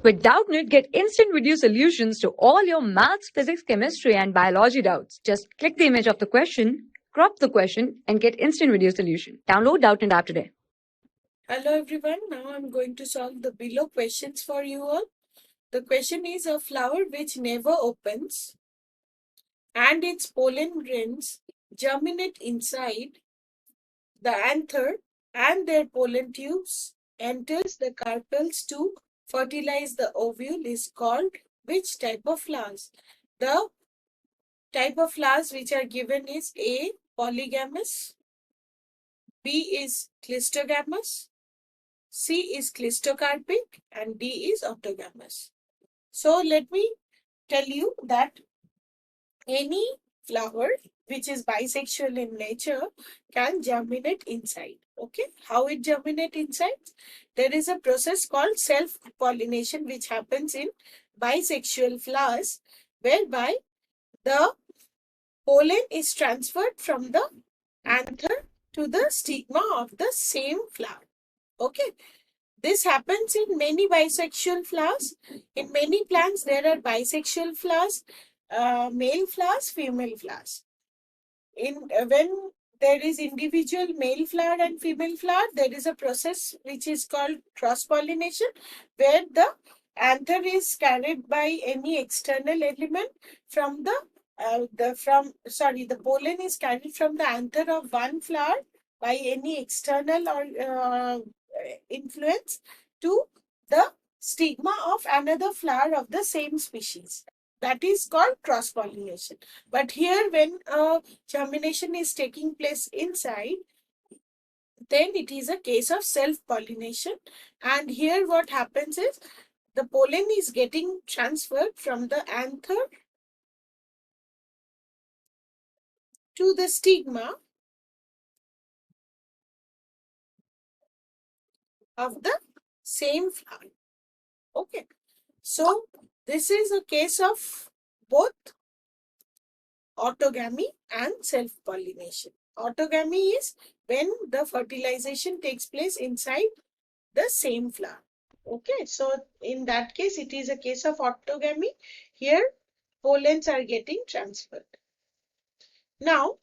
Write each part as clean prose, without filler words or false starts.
With Doubtnut, get instant video solutions to all your maths, physics, chemistry, and biology doubts. Just click the image of the question, crop the question, and get instant video solution. Download Doubtnut app today. Hello everyone, now I'm going to solve the below questions for you all. The question is a flower which never opens and its pollen grains germinate inside the anther and their pollen tubes enters the carpels to fertilize the ovule is called which type of flowers? The type of flowers which are given is A. Polygamous, B is clistogamous, C is clistocarpic and D is autogamous. So let me tell you that any flower which is bisexual in nature can germinate inside. Okay, how it germinate inside? There is a process called self-pollination which happens in bisexual flowers whereby the pollen is transferred from the anther to the stigma of the same flower. Okay, this happens in many bisexual flowers. In many plants, there are bisexual flowers, male flowers, female flowers. When there is individual male flower and female flower, there is a process which is called cross-pollination, where the anther is carried by any external element from the pollen is carried from the anther of one flower by any external or influence to the stigma of another flower of the same species. That is called cross-pollination. But here when germination is taking place inside, then it is a case of self-pollination. And here what happens is the pollen is getting transferred from the anther to the stigma of the same flower. Okay. So this is a case of both autogamy and self-pollination. Autogamy is when the fertilization takes place inside the same flower. Okay, so in that case, it is a case of autogamy. Here, pollens are getting transferred. Now,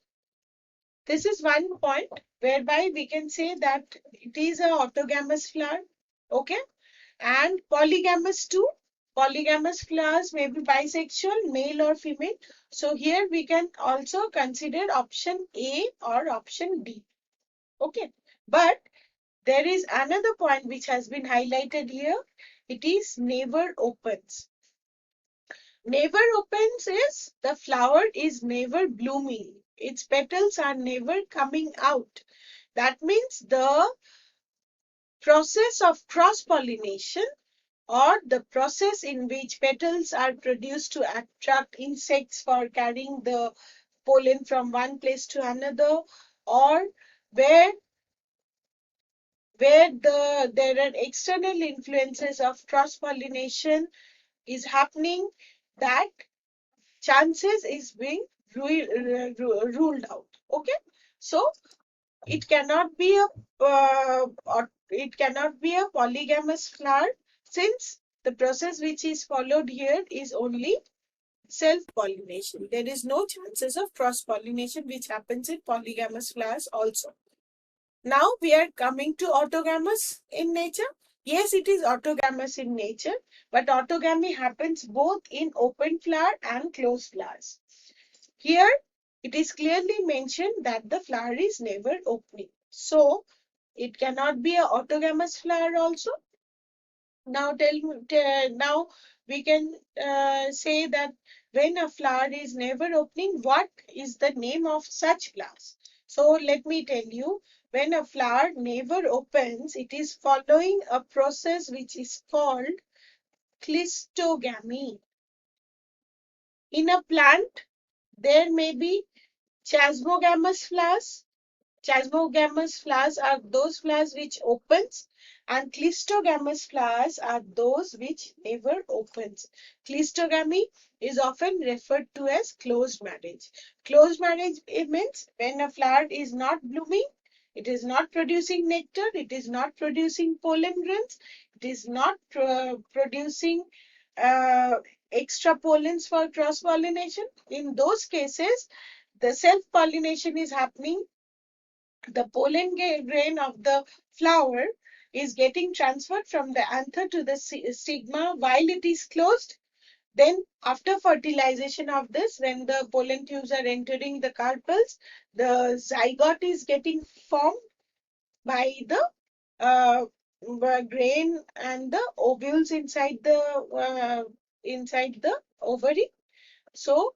this is one point whereby we can say that it is an autogamous flower. Okay, and polygamous too. Polygamous flowers may be bisexual, male or female. So here we can also consider option A or option B. Okay, but there is another point which has been highlighted here. It is never opens. Never opens is the flower is never blooming. Its petals are never coming out. That means the process of cross-pollination or the process in which petals are produced to attract insects for carrying the pollen from one place to another, or where there are external influences of cross-pollination is happening, that chances is being ruled out. Okay, so it cannot be a polygamous flower, since the process which is followed here is only self-pollination. There is no chances of cross-pollination which happens in polygamous flowers also. Now we are coming to autogamous in nature. Yes, it is autogamous in nature, but autogamy happens both in open flower and closed flowers. Here, it is clearly mentioned that the flower is never opening. So, it cannot be an autogamous flower also. Now, now we can say that when a flower is never opening, what is the name of such flowers? So, let me tell you, when a flower never opens, it is following a process which is called clistogamy. In a plant, there may be chasmogamous flowers. Chasmogamous flowers are those flowers which opens, and clistogamous flowers are those which never opens. Clistogamy is often referred to as closed marriage. Closed marriage, it means when a flower is not blooming, It is not producing nectar. It is not producing pollen grains. It is not producing extra pollens for cross-pollination. In those cases, the self-pollination is happening. The pollen grain of the flower is getting transferred from the anther to the stigma while it is closed. Then after fertilization of this, when the pollen tubes are entering the carpels, the zygote is getting formed by the grain and the ovules inside the ovary. So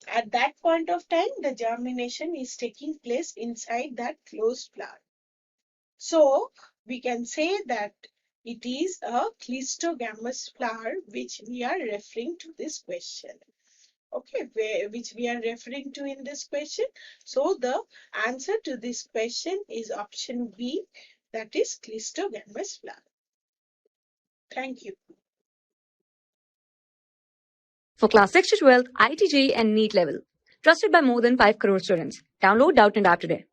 at that point of time, the germination is taking place inside that closed flower. So we can say that it is a cleistogamous flower which we are referring to this question. Okay, which we are referring to in this question. So the answer to this question is option B, that is cleistogamous flower. Thank you. For class 6 to 12, IIT JEE and NEET level. Trusted by more than 5 crore students. Download Doubtnut app today.